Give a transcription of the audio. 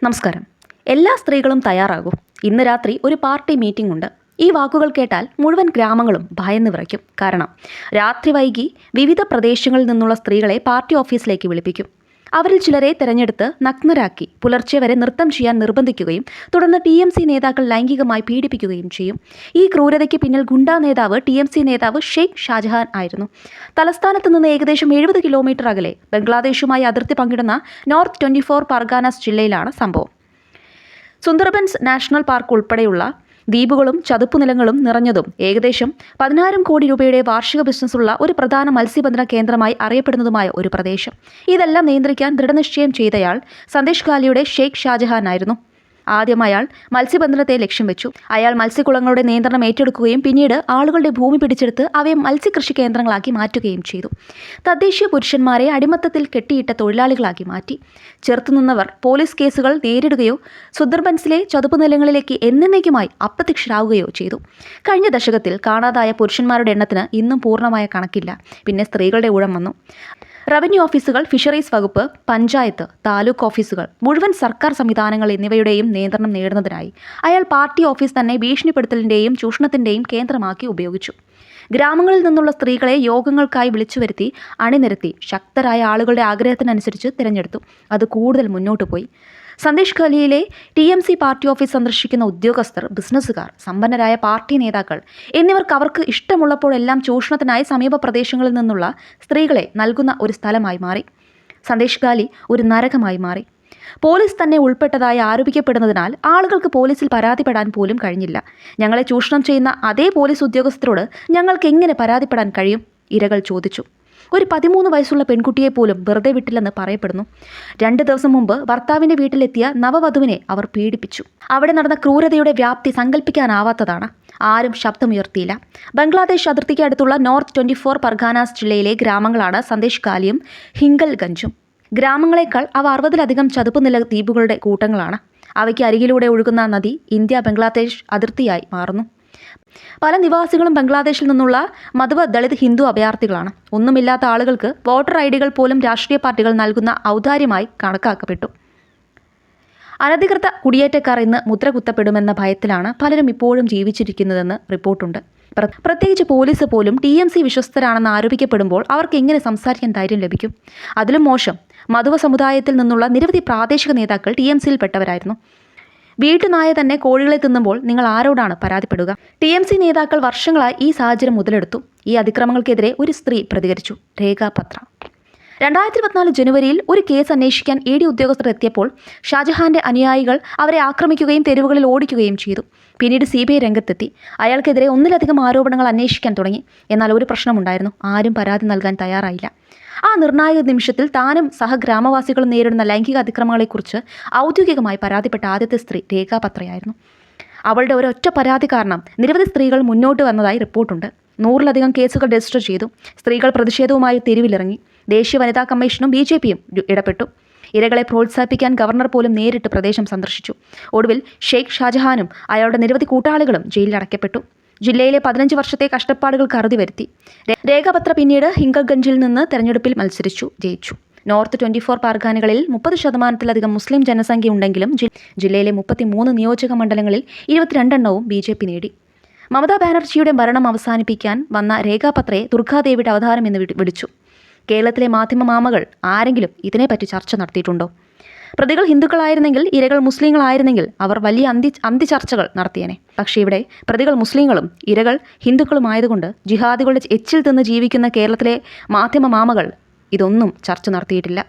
നമസ്കാരം. എല്ലാ സ്ത്രീകളും തയ്യാറാകൂ. ഇന്ന് രാത്രി ഒരു പാർട്ടി മീറ്റിംഗ് ഉണ്ട്. ഈ വാക്കുകൾ കേട്ടാൽ മുഴുവൻ ഗ്രാമങ്ങളും ഭയന്ന് വിറയ്ക്കും. കാരണം രാത്രി വൈകി വിവിധ പ്രദേശങ്ങളിൽ നിന്നുള്ള സ്ത്രീകളെ പാർട്ടി ഓഫീസിലേക്ക് വിളിപ്പിക്കും. അവരിൽ ചിലരെ തെരഞ്ഞെടുത്ത് നഗ്നരാക്കി പുലർച്ചെ വരെ നൃത്തം ചെയ്യാൻ നിർബന്ധിക്കുകയും തുടർന്ന് TMC നേതാക്കൾ ലൈംഗികമായി പീഡിപ്പിക്കുകയും ചെയ്യും. ഈ ക്രൂരതയ്ക്ക് പിന്നിൽ ഗുണ്ടാ നേതാവ് TMC നേതാവ് ഷെയ്ഖ് ഷാജഹാൻ ആയിരുന്നു. തലസ്ഥാനത്ത് നിന്ന് ഏകദേശം 70 കിലോമീറ്റർ അകലെ ബംഗ്ലാദേശുമായി അതിർത്തി പങ്കിടുന്ന നോർത്ത് 24 പർഗാനാസ് ജില്ലയിലാണ് സംഭവം. സുന്ദർബൻസ് നാഷണൽ പാർക്ക് ഉൾപ്പെടെയുള്ള ദ്വീപുകളും ചതുപ്പുനിലങ്ങളും നിറഞ്ഞതും ഏകദേശം 16 കോടി രൂപയുടെ വാർഷിക ബിസിനസ്സുള്ള ഒരു പ്രധാന മത്സ്യബന്ധന കേന്ദ്രമായി അറിയപ്പെടുന്നതുമായ ഒരു പ്രദേശം. ഇതെല്ലാം നിയന്ത്രിക്കാൻ ദൃഢനിശ്ചയം ചെയ്തയാൾ സന്ദേശ് ഖാലിയുടെ ഷെയ്ഖ് ഷാജഹാൻ ആയിരുന്നു. ആദ്യം അയാൾ മത്സ്യബന്ധനത്തെ ലക്ഷ്യം വെച്ചു. അയാൾ മത്സ്യക്കുളങ്ങളുടെ നിയന്ത്രണം ഏറ്റെടുക്കുകയും പിന്നീട് ആളുകളുടെ ഭൂമി പിടിച്ചെടുത്ത് അവയെ മത്സ്യകൃഷി കേന്ദ്രങ്ങളാക്കി മാറ്റുകയും ചെയ്തു. തദ്ദേശീയ പുരുഷന്മാരെ അടിമത്തത്തിൽ കെട്ടിയിട്ട തൊഴിലാളികളാക്കി മാറ്റി. ചെറുത്തുനിന്നവർ പോലീസ് കേസുകൾ നേരിടുകയോ സുന്ദർബൻസിലെ ചതുപ്പുനിലങ്ങളിലേക്ക് എന്നേക്കുമായി അപ്രത്യക്ഷരാകുകയോ ചെയ്തു. കഴിഞ്ഞ ദശകത്തിൽ കാണാതായ പുരുഷന്മാരുടെ എണ്ണത്തിന് ഇന്നും പൂർണ്ണമായ കണക്കില്ല. പിന്നെ സ്ത്രീകളുടെ ഊഴം വന്നു. റവന്യൂ ഓഫീസുകൾ, ഫിഷറീസ് വകുപ്പ്, പഞ്ചായത്ത്, താലൂക്ക് ഓഫീസുകൾ, മുഴുവൻ സർക്കാർ സംവിധാനങ്ങൾ എന്നിവയുടെയും നിയന്ത്രണം നേടുന്നതിനായി അയാൾ പാർട്ടി ഓഫീസ് തന്നെ ഭീഷണിപ്പെടുത്തലിൻ്റെയും ചൂഷണത്തിൻ്റെയും കേന്ദ്രമാക്കി ഉപയോഗിച്ചു. ഗ്രാമങ്ങളിൽ നിന്നുള്ള സ്ത്രീകളെ യോഗങ്ങൾക്കായി വിളിച്ചുവരുത്തി അണിനിരത്തി ശക്തരായ ആളുകളുടെ ആഗ്രഹത്തിനനുസരിച്ച് തിരഞ്ഞെടുത്തു. അത് കൂടുതൽ മുന്നോട്ട് പോയി. സന്ദേശ് ഖാലിയിലെ TMC പാർട്ടി ഓഫീസ് സന്ദർശിക്കുന്ന ഉദ്യോഗസ്ഥർ, ബിസിനസ്സുകാർ, സമ്പന്നരായ പാർട്ടി നേതാക്കൾ എന്നിവർക്ക് അവർക്ക് ഇഷ്ടമുള്ളപ്പോഴെല്ലാം ചൂഷണത്തിനായി സമീപ പ്രദേശങ്ങളിൽ നിന്നുള്ള സ്ത്രീകളെ നൽകുന്ന ഒരു സ്ഥലമായി മാറി. സന്ദേശ് ഖാലി ഒരു നരകമായി മാറി. പോലീസ് തന്നെ ഉൾപ്പെട്ടതായി ആരോപിക്കപ്പെടുന്നതിനാൽ ആളുകൾക്ക് പോലീസിൽ പരാതിപ്പെടാൻ പോലും കഴിഞ്ഞില്ല. ഞങ്ങളെ ചൂഷണം ചെയ്യുന്ന അതേ പോലീസ് ഉദ്യോഗസ്ഥരോട് ഞങ്ങൾക്ക് എങ്ങനെ പരാതിപ്പെടാൻ കഴിയും? ഇരകൾ ചോദിച്ചു. ഒരു 13 വയസ്സുള്ള പെൺകുട്ടിയെ പോലും വെറുതെ വിട്ടില്ലെന്ന് പറയപ്പെടുന്നു. 2 ദിവസം മുമ്പ് ഭർത്താവിൻ്റെ വീട്ടിലെത്തിയ നവവധുവിനെ അവർ പീഡിപ്പിച്ചു. അവിടെ നടന്ന ക്രൂരതയുടെ വ്യാപ്തി സങ്കല്പിക്കാനാവാത്തതാണ്. ആരും ശബ്ദമുയർത്തിയില്ല. ബംഗ്ലാദേശ് അതിർത്തിക്ക് അടുത്തുള്ള നോർത്ത് 24 പർഗാനാസ് ജില്ലയിലെ ഗ്രാമങ്ങളാണ് സന്ദേശ് ഖാലിയും ഹിംഗൽഗഞ്ചും. ഗ്രാമങ്ങളെക്കാൾ അവ 60-ലധികം ചതുപ്പുനില ദ്വീപുകളുടെ കൂട്ടങ്ങളാണ്. അവയ്ക്ക് അരികിലൂടെ ഒഴുകുന്ന നദി ഇന്ത്യ-ബംഗ്ലാദേശ് അതിർത്തിയായി മാറുന്നു. പല നിവാസികളും ബംഗ്ലാദേശിൽ നിന്നുള്ള മധുവ ദളിത് ഹിന്ദു അഭയാർത്ഥികളാണ്. ഒന്നുമില്ലാത്ത ആളുകൾക്ക് വോട്ടർ ID പോലും രാഷ്ട്രീയ പാർട്ടികൾ നൽകുന്ന ഔദാര്യമായി കണക്കാക്കപ്പെട്ടു. അനധികൃത കുടിയേറ്റക്കാർ ഇന്ന് മുദ്ര കുത്തപ്പെടുമെന്ന ഭയത്തിലാണ് പലരും ഇപ്പോഴും ജീവിച്ചിരിക്കുന്നതെന്ന് റിപ്പോർട്ടുണ്ട്. പ്രത്യേകിച്ച് പോലീസ് പോലും TMC വിശ്വസ്തരാണെന്ന് ആരോപിക്കപ്പെടുമ്പോൾ അവർക്ക് എങ്ങനെ സംസാരിക്കാൻ ധൈര്യം ലഭിക്കും? അതിലും മോശം, മധുവ സമുദായത്തിൽ നിന്നുള്ള നിരവധി പ്രാദേശിക നേതാക്കൾ TMCയിൽ പെട്ടവരായിരുന്നു. വീട്ടുനായ തന്നെ കോഴികളെ തിന്നുമ്പോൾ നിങ്ങൾ ആരോടാണ് പരാതിപ്പെടുക? TMC നേതാക്കൾ വർഷങ്ങളായി ഈ സാഹചര്യം മുതലെടുത്തു. ഈ അതിക്രമങ്ങൾക്കെതിരെ ഒരു സ്ത്രീ പ്രതികരിച്ചു. രേഖാ പത്ര. 2024 ജനുവരിയിൽ ഒരു കേസ് അന്വേഷിക്കാൻ ED ഉദ്യോഗസ്ഥർ എത്തിയപ്പോൾ ഷാജഹാന്റെ അനുയായികൾ അവരെ ആക്രമിക്കുകയും തെരുവുകളിൽ ഓടിക്കുകയും ചെയ്തു. പിന്നീട് CBI രംഗത്തെത്തി. അയാൾക്കെതിരെ 1-ലധികം ആരോപണങ്ങൾ അന്വേഷിക്കാൻ തുടങ്ങി. എന്നാൽ ഒരു പ്രശ്നമുണ്ടായിരുന്നു. ആരും പരാതി നൽകാൻ തയ്യാറായില്ല. ആ നിർണായക നിമിഷത്തിൽ താനും സഹഗ്രാമവാസികളും നേരിടുന്ന ലൈംഗിക അതിക്രമങ്ങളെക്കുറിച്ച് ഔദ്യോഗികമായി പരാതിപ്പെട്ട ആദ്യത്തെ സ്ത്രീ രേഖാ പത്രയായിരുന്നു. അവളുടെ ഒരൊറ്റ പരാതി കാരണം നിരവധി സ്ത്രീകൾ മുന്നോട്ട് വന്നതായി റിപ്പോർട്ടുണ്ട്. 100-ലധികം കേസുകൾ രജിസ്റ്റർ ചെയ്തു. സ്ത്രീകൾ പ്രതിഷേധവുമായി തെരുവിലിറങ്ങി. ദേശീയ വനിതാ കമ്മീഷനും BJPയും ഇടപെട്ടു. ഇരകളെ പ്രോത്സാഹിപ്പിക്കാൻ ഗവർണർ പോലും നേരിട്ട് പ്രദേശം സന്ദർശിച്ചു. ഒടുവിൽ ഷെയ്ഖ് ഷാജഹാനും അയാളുടെ നിരവധി കൂട്ടാളികളും ജയിലിലടയ്ക്കപ്പെട്ടു. ജില്ലയിലെ 15 വർഷത്തെ കഷ്ടപ്പാടുകൾക്ക് അറുതി വരുത്തി. രേഖാപത്ര പിന്നീട് ഹിംഗൽഗഞ്ചിൽ നിന്ന് തെരഞ്ഞെടുപ്പിൽ മത്സരിച്ചു, ജയിച്ചു. നോർത്ത് 24 പർഗാനകളിൽ 30%-ലധികം മുസ്ലിം ജനസംഖ്യ ഉണ്ടെങ്കിലും ജില്ലയിലെ 33 നിയോജക മണ്ഡലങ്ങളിൽ 22 എണ്ണവും BJP നേടി. മമതാ ബാനർജിയുടെ ഭരണം അവസാനിപ്പിക്കാൻ വന്ന രേഖാപത്രയെ ദുർഗാദേവിയുടെ അവതാരം എന്ന് വിളിച്ചു. കേരളത്തിലെ മാധ്യമ മാമകൾ ആരെങ്കിലും ഇതിനെപ്പറ്റി ചർച്ച നടത്തിയിട്ടുണ്ടോ? പ്രതികൾ ഹിന്ദുക്കളായിരുന്നെങ്കിൽ, ഇരകൾ മുസ്ലിങ്ങളായിരുന്നെങ്കിൽ അവർ വലിയ അന്തിചർച്ചകൾ നടത്തിയേനെ. പക്ഷേ ഇവിടെ പ്രതികൾ മുസ്ലിങ്ങളും ഇരകൾ ഹിന്ദുക്കളുമായതുകൊണ്ട് ജിഹാദികളുടെ എച്ചിൽ തിന്ന് ജീവിക്കുന്ന കേരളത്തിലെ മാധ്യമ മാമകൾ ഇതൊന്നും ചർച്ച നടത്തിയിട്ടില്ല.